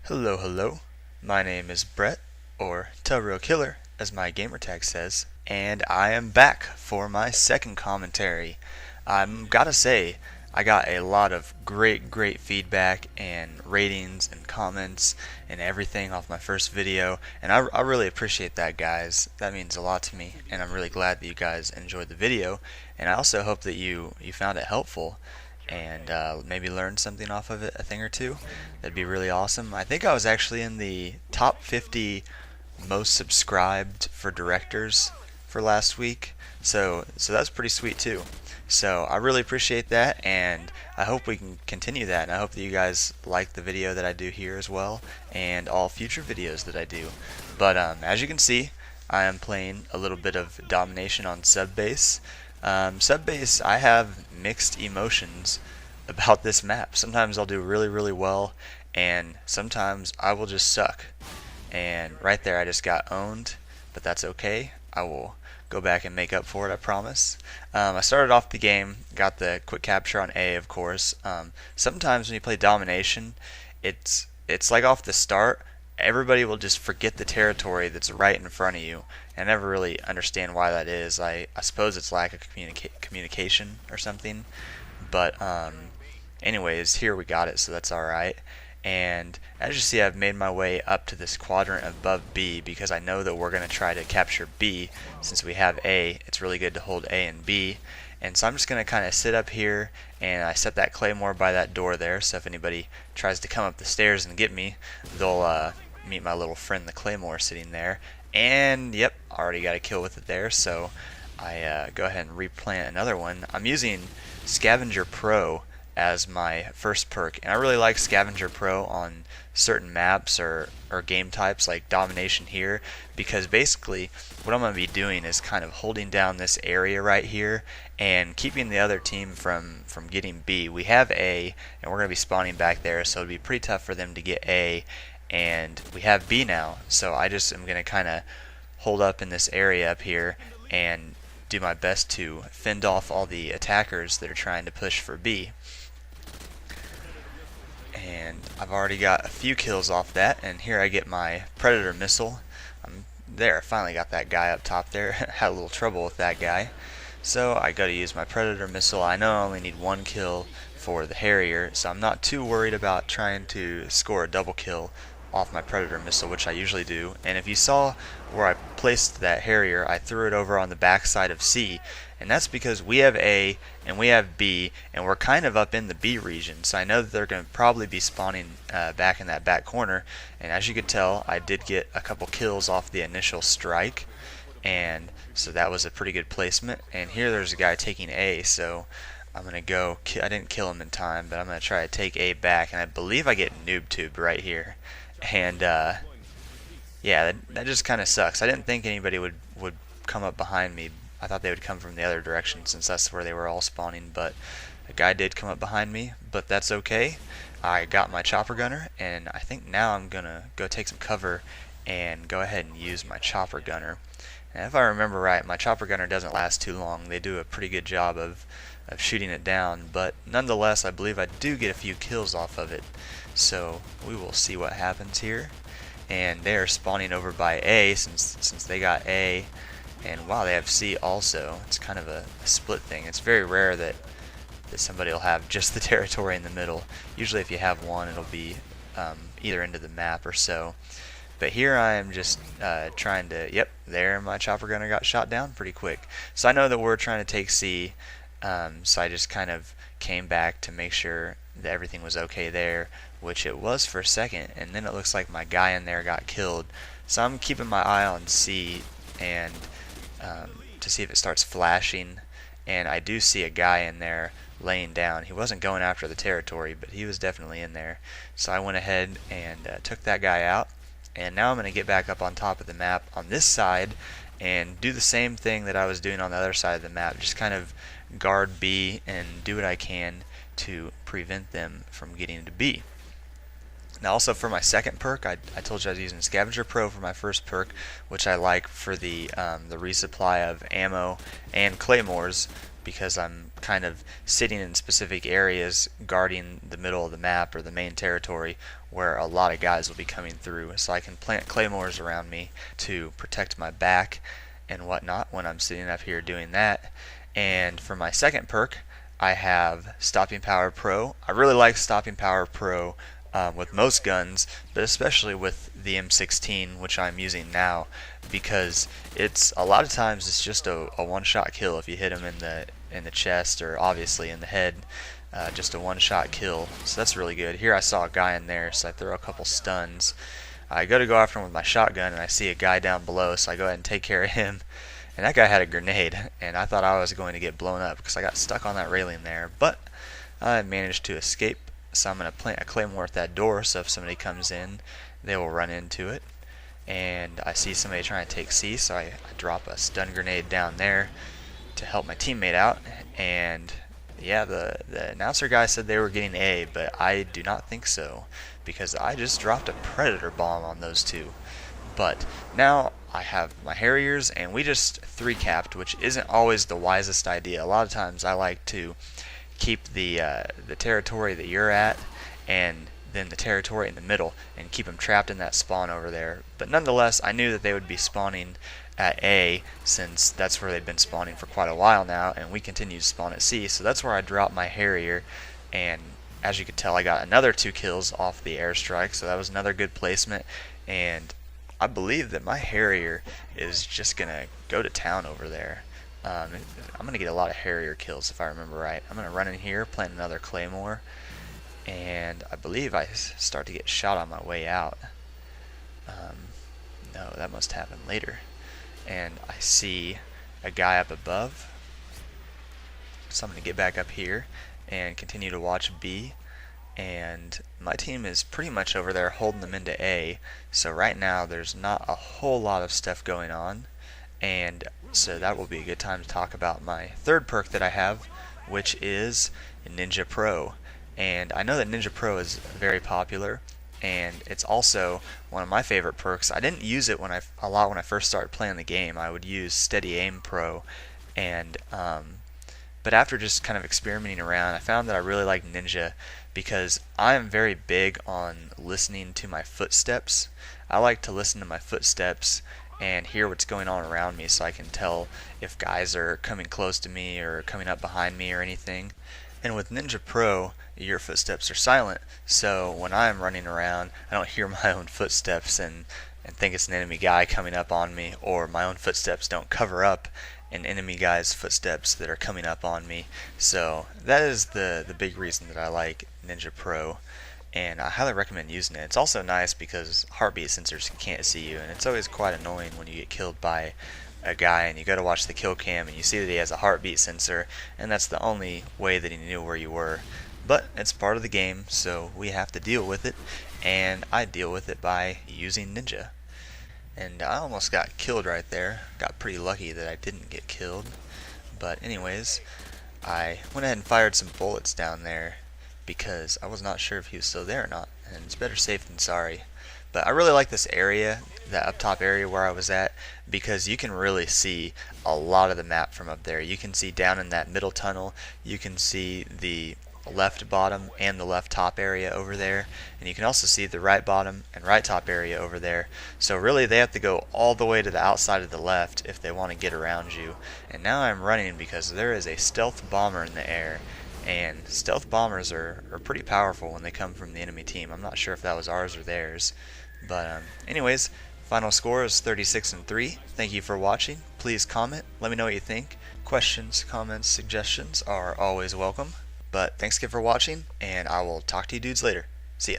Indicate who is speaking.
Speaker 1: Hello, hello. My name is Brett, or tehREALkiller, as my gamertag says, and I am back for my second commentary. I'm gotta say, I got a lot of great feedback and ratings and comments and everything off my first video, and I really appreciate that, guys. That means a lot to me, and I'm really glad that you guys enjoyed the video, and I also hope that you found it helpful and maybe learn something off of it, a thing or two. That'd be really awesome. I think I was actually in the top 50 most subscribed for directors for last week, so that's pretty sweet too. So I really appreciate that, and I hope we can continue that, and I hope that you guys like the video that I do here as well, and all future videos that I do. But as you can see, I am playing a little bit of Domination on sub base. Sub base, I have mixed emotions about this map. Sometimes I'll do really well, and sometimes I will just suck. And right there I just got owned, but that's okay. I will go back and make up for it, I promise. I started off the game, got the quick capture on A, of course. Sometimes when you play Domination, it's like off the start, everybody will just forget the territory that's right in front of you. I never really understand why that is. I suppose it's lack of communication or something. But anyways, here we got it, so that's alright. And as you see, I've made my way up to this quadrant above B because I know that we're going to try to capture B. Since we have A, it's really good to hold A and B. And so I'm just going to kind of sit up here, and I set that Claymore by that door there, so if anybody tries to come up the stairs and get me, they'll meet my little friend the Claymore sitting there. And yep, already got a kill with it there, so I go ahead and replant another one. I'm using Scavenger Pro as my first perk, and I really like Scavenger Pro on certain maps or game types like Domination here, because basically what I'm going to be doing is kind of holding down this area right here and keeping the other team from getting B. We have A, and we're going to be spawning back there, so it'll be pretty tough for them to get A, and we have B now, so I just am going to kind of hold up in this area up here and do my best to fend off all the attackers that are trying to push for B. And I've already got a few kills off that, and here I get my Predator missile. There, I finally got that guy up top there. Had a little trouble with that guy. So I gotta use my Predator missile. I know I only need one kill for the Harrier, so I'm not too worried about trying to score a double kill off my Predator missile, which I usually do. And if you saw where I placed that Harrier, I threw it over on the back side of C, and that's because we have A and we have B, and we're kind of up in the B region, so I know that they're going to probably be spawning back in that back corner. And as you could tell, I did get a couple kills off the initial strike, and so that was a pretty good placement. And here there's a guy taking A, so I'm going to go, I didn't kill him in time, but I'm going to try to take A back, and I believe I get noob tubed right here. And yeah, that just kind of sucks. I didn't think anybody would come up behind me. I thought they would come from the other direction since that's where they were all spawning, but a guy did come up behind me, but that's okay. I got my chopper gunner, and I think now I'm gonna go take some cover and go ahead and use my chopper gunner. And if I remember right, my chopper gunner doesn't last too long. They do a pretty good job of shooting it down, but nonetheless I believe I do get a few kills off of it. So we will see what happens here. And they are spawning over by A since they got A, and wow, they have C also. It's kind of a split thing. It's very rare that somebody will have just the territory in the middle. Usually if you have one, it'll be either end of the map or so. But here I am just trying to, yep, there my chopper gunner got shot down pretty quick. So I know that we're trying to take C, so I just kind of came back to make sure that everything was okay there, which it was for a second, and then it looks like my guy in there got killed. So I'm keeping my eye on C and to see if it starts flashing, and I do see a guy in there laying down. He wasn't going after the territory, but he was definitely in there. So I went ahead and took that guy out, and now I'm going to get back up on top of the map on this side and do the same thing that I was doing on the other side of the map, just kind of guard B and do what I can to prevent them from getting to B. Now also for my second perk, I told you I was using Scavenger Pro for my first perk, which I like for the resupply of ammo and claymores because I'm kind of sitting in specific areas guarding the middle of the map or the main territory where a lot of guys will be coming through, so I can plant claymores around me to protect my back and whatnot when I'm sitting up here doing that. And for my second perk, I have Stopping Power Pro. I really like Stopping Power Pro with most guns, but especially with the M16, which I'm using now, because it's a lot of times it's just a one-shot kill if you hit him in the chest or obviously in the head. Just a one-shot kill, so that's really good. Here I saw a guy in there, so I throw a couple stuns. I go after him with my shotgun, and I see a guy down below, so I go ahead and take care of him. And that guy had a grenade, and I thought I was going to get blown up because I got stuck on that railing there, but I managed to escape. So I'm going to plant a claymore at that door, so if somebody comes in, they will run into it. And I see somebody trying to take C, so I drop a stun grenade down there to help my teammate out. And yeah, the announcer guy said they were getting A, but I do not think so, because I just dropped a predator bomb on those two. But now I have my Harriers, and we just 3-capped, which isn't always the wisest idea. A lot of times I like to keep the territory that you're at and then the territory in the middle and keep them trapped in that spawn over there. But nonetheless, I knew that they would be spawning at A, since that's where they've been spawning for quite a while now, and we continue to spawn at C, so that's where I dropped my Harrier. And as you can tell, I got another 2 kills off the Airstrike, so that was another good placement. And I believe that my Harrier is just gonna go to town over there. I'm gonna get a lot of Harrier kills if I remember right. I'm gonna run in here, plant another Claymore, and I believe I start to get shot on my way out. No, that must happen later. And I see a guy up above, so I'm gonna get back up here and continue to watch B. And my team is pretty much over there holding them into A, so right now there's not a whole lot of stuff going on, and so that will be a good time to talk about my third perk that I have, which is Ninja Pro. And I know that Ninja Pro is very popular, and it's also one of my favorite perks. I didn't use it a lot when I first started playing the game. I would use Steady Aim Pro, and but after just kind of experimenting around, I found that I really like Ninja because I am very big on listening to my footsteps. I like to listen to my footsteps and hear what's going on around me, so I can tell if guys are coming close to me or coming up behind me or anything. And with Ninja Pro, your footsteps are silent, so when I'm running around, I don't hear my own footsteps and think it's an enemy guy coming up on me, or my own footsteps don't cover up an enemy guy's footsteps that are coming up on me. So that is the big reason that I like Ninja Pro, and I highly recommend using it. It's also nice because heartbeat sensors can't see you, and it's always quite annoying when you get killed by a guy and you go to watch the kill cam and you see that he has a heartbeat sensor, and that's the only way that he knew where you were. But it's part of the game, so we have to deal with it, and I deal with it by using Ninja. And I almost got killed right there. Got pretty lucky that I didn't get killed. But anyways, I went ahead and fired some bullets down there because I was not sure if he was still there or not. And it's better safe than sorry. But I really like this area, that up top area where I was at, because you can really see a lot of the map from up there. You can see down in that middle tunnel, you can see the left bottom and the left top area over there, and you can also see the right bottom and right top area over there. So really they have to go all the way to the outside of the left if they want to get around you. And now I'm running because there is a stealth bomber in the air, and stealth bombers are pretty powerful when they come from the enemy team. I'm not sure if that was ours or theirs, but anyways, final score is 36-3. Thank you for watching. Please comment, let me know what you think. Questions, comments, suggestions are always welcome. But thanks again for watching, and I will talk to you dudes later. See ya.